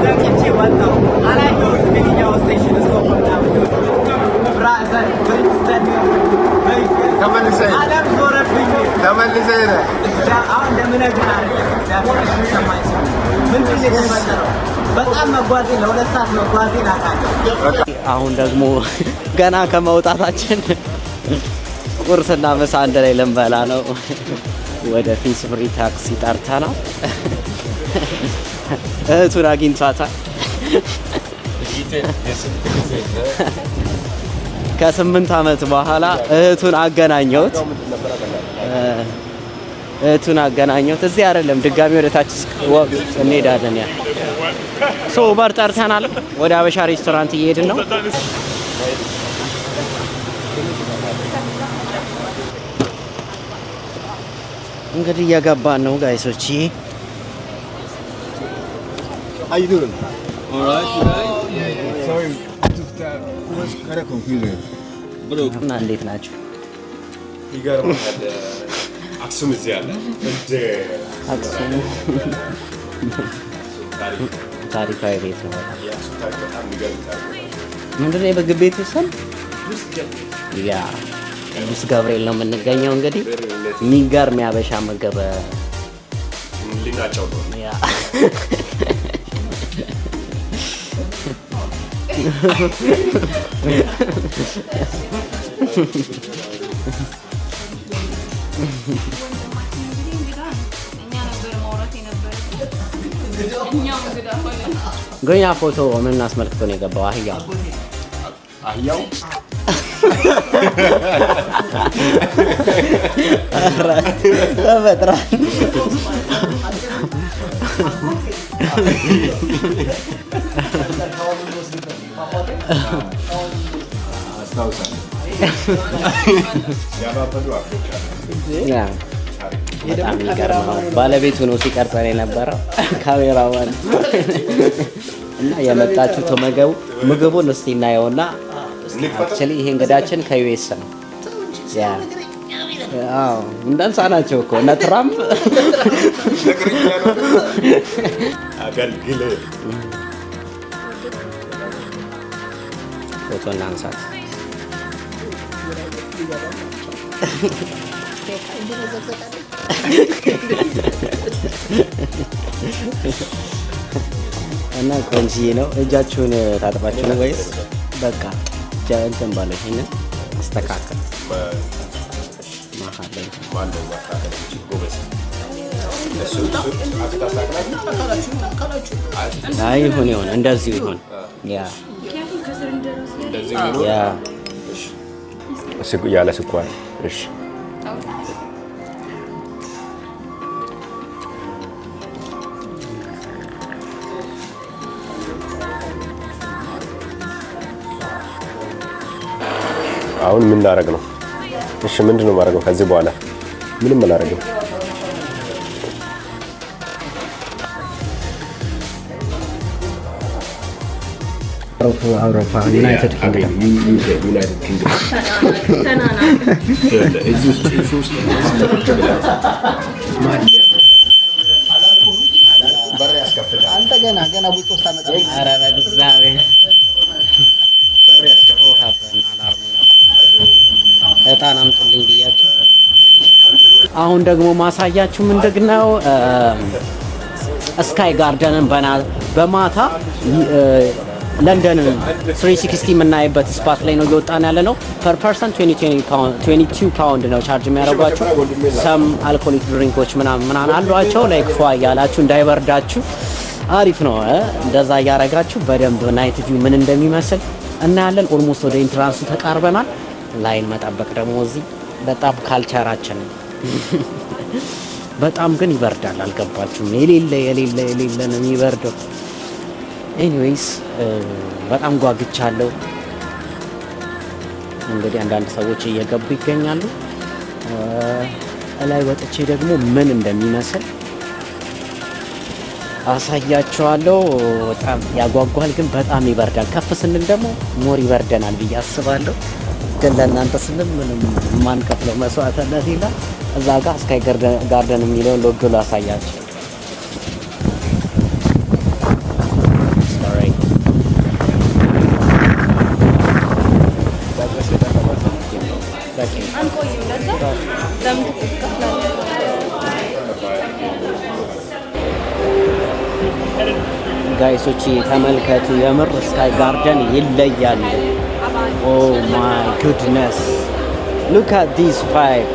ለቅቼ ወጣሁ። አላየሁት የትኛው ስቴሽን ስቶፕ እንዳደረገ። ብራዘር ብሪክስተን ተመልሰህ አለም ዞረብኝ። ተመልሰህ አሁን እንደምነግርህ ሰማኝ። ምንድን ነው የተፈጠረው? በጣም መጓዜ ለ2 ሰዓት መጓዜ ላቃለሁ። አሁን ደግሞ ገና ከመውጣታችን ቁርስና ምሳ አንድ ላይ ልንበላ ነው። ወደ ፊስብሪ ታክሲ ጠርተናል። እህቱን አግኝቷታል። ከ8 ዓመት በኋላ እህቱን አገናኘሁት። እዚህ አይደለም ድጋሚ ወደ ታች እንሄዳለን። ያ ኡበር ጠርተናል። ወደ አበሻ ሬስቶራንት እየሄድን ነው። እንግዲህ እየገባን ነው ጋይሶች። እና እንዴት ናችሁ? አክሱም እዚህ አለ። አክሱም ታሪካዊ ቤት ነው። ምንድን ነው የምግብ ቤት ውስጥ ያ ቅዱስ ገብርኤል ነው የምንገኘው። እንግዲህ የሚገርም ያበሻ ምግብ ሊናቸው ነው። ያ ግን ያ ፎቶ ምን አስመልክቶ ነው የገባው? አህያው በጣም ይገርማል። ባለቤቱ ነው ሲቀርጸን የነበረው ካሜራማን እና የመጣችሁ ተመገቡ። ምግቡን እስቲ እናየውና አክቹሊ ይሄ እንግዳችን ከዩኤስ ነው። ያ አዎ እንዳንሳ ናቸው እኮ እና ትራምፕ አገልግል ፎቶ እናንሳት። እና ቆንጆዬ ነው። እጃችሁን ታጥባችሁ ነው ወይስ በቃ እንትን ባለ ይሄንን አስተካከል አይ ይሁን እንደዚህ ይሁን። ያ ያለ ስኳር። እሺ አሁን ምን ላደርግ ነው? እሺ ምንድነው ማድረገው? ከዚህ በኋላ ምንም አላደርግም። አውሮፓ ዩናይትድ ኪንግደም አንተ ገና ቡጦ ስታመጣ ኧረ በእግዚአብሔር እጣን አምጡልኝ ብያችሁ። አሁን ደግሞ ማሳያችሁ ምንድነው ስካይ ጋርደንን በማታ ለንደንን 360 የምናይበት ስፓት ላይ ነው እየወጣን ያለ ነው። ፐር ፐርሰን 22 ፓውንድ ነው ቻርጅ የሚያደርጓችሁ። ሰም አልኮሊክ ድሪንኮች ምናምን አሏቸው። ላይክ ፏ እያላችሁ እንዳይበርዳችሁ አሪፍ ነው። እንደዛ እያረጋችሁ በደንብ ናይት ቪው ምን እንደሚመስል እናያለን። ኦልሞስት ወደ ኢንትራንሱ ተቃርበናል። ላይን መጠበቅ ደግሞ እዚህ በጣም ካልቸራችን ነው። በጣም ግን ይበርዳል። አልገባችሁም? የሌለ ነው የሚበርደው። ኤኒዌይስ በጣም ጓግቻለሁ። እንግዲህ አንዳንድ ሰዎች እየገቡ ይገኛሉ። ላይ ወጥቼ ደግሞ ምን እንደሚመስል አሳያቸዋለሁ። በጣም ያጓጓል፣ ግን በጣም ይበርዳል። ከፍ ስንል ደግሞ ሞር ይበርደናል ብዬ አስባለሁ። ግን ለእናንተ ስንል ምንም የማንከፍለው መስዋዕትነት የለም። እዛ ጋር ስካይ ጋርደን የሚለውን ሎጎ ላሳያቸው። ጋይሶች ተመልከቱ፣ የምር ስካይ ጋርደን ይለያል። ኦ ማይ ጉድነስ ሉክ አት ዲስ ፋይቭ።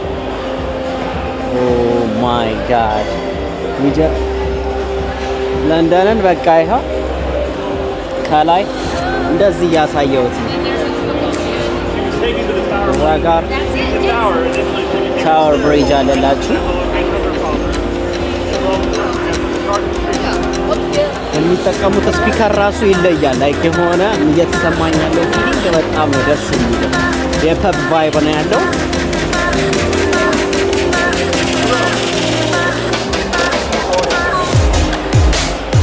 ኦ ማይ ጋድ ለንደንን በቃ ይኸው ከላይ እንደዚህ እያሳየሁት ነው። እዛ ጋር ታወር ብሪጅ አለላችሁ። የሚጠቀሙት ስፒከር ራሱ ይለያል። ላይክ የሆነ እየተሰማኝ ያለው ፊሊንግ በጣም ነው ደስ የሚለው። የፐብ ቫይብ ነው ያለው።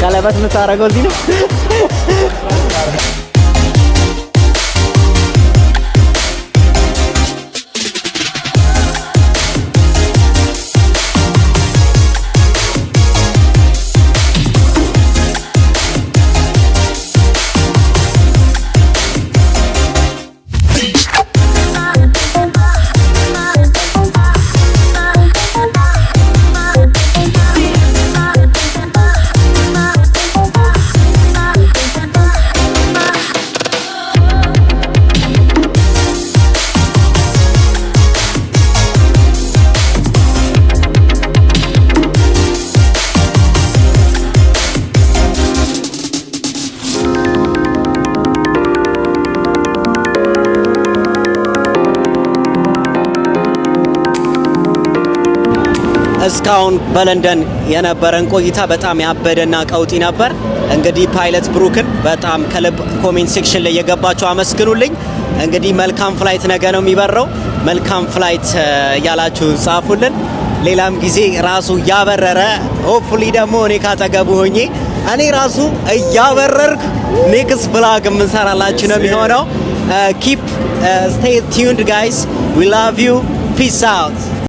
ቀለበት የምታደርገው እዚህ ነው። እስካሁን በለንደን የነበረን ቆይታ በጣም ያበደና ቀውጢ ነበር። እንግዲህ ፓይለት ብሩክን በጣም ከልብ ኮሜንት ሴክሽን ላይ የገባችሁ አመስግኑልኝ። እንግዲህ መልካም ፍላይት ነገ ነው የሚበረው። መልካም ፍላይት እያላችሁ ጻፉልን። ሌላም ጊዜ ራሱ እያበረረ ሆፕፉሊ ደግሞ እኔ ካጠገቡ ሆኜ እኔ ራሱ እያበረርኩ ኔክስት ብላግ የምንሰራላችሁ ነው የሚሆነው። ኪፕ ስቴይ ቲዩንድ ጋይስ ዊ ላቭ ዩ ፒስ አውት።